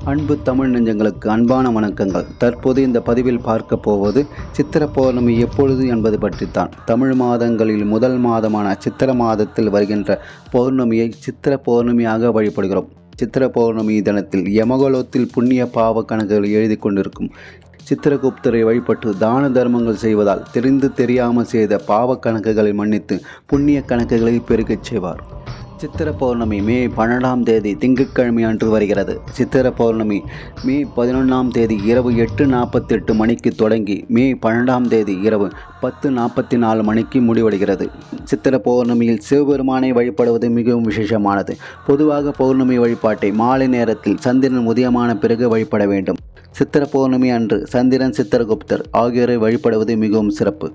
அன்பு தமிழ் நெஞ்சங்களுக்கு அன்பான வணக்கங்கள். தற்போது இந்த பதிவில் பார்க்க போவது சித்திர பௌர்ணமி எப்பொழுது என்பது பற்றித்தான். தமிழ் மாதங்களில் முதல் மாதமான சித்திர மாதத்தில் வருகின்ற பௌர்ணமியை சித்திர பௌர்ணமியாக வழிபடுகிறோம். சித்திர பௌர்ணமி தினத்தில் யமகோலத்தில் புண்ணிய பாவ கணக்குகள் எழுதி கொண்டிருக்கும் சித்திரகுப்தரை வழிபட்டு தான தர்மங்கள் செய்வதால் தெரிந்து தெரியாமல் செய்த பாவ கணக்குகளை மன்னித்து புண்ணிய கணக்குகளை பெருகச் செய்வார். சித்திர பௌர்ணமி மே 12ஆம் தேதி திங்கட்கிழமை அன்று வருகிறது. சித்திர பௌர்ணமி மே 11ஆம் தேதி இரவு 8:48 மணிக்கு தொடங்கி மே 12ஆம் தேதி இரவு 10:44 மணிக்கு முடிவடைகிறது. சித்திர பௌர்ணமியில் சிவபெருமானை வழிபடுவது மிகவும் விசேஷமானது. பொதுவாக பௌர்ணமி வழிபாட்டை மாலை நேரத்தில் சந்திரன் உதயமான பிறகு வழிபட வேண்டும். சித்திர பௌர்ணமி அன்று சந்திரன், சித்திரகுப்தர் ஆகியோரை வழிபடுவது மிகவும் சிறப்பு.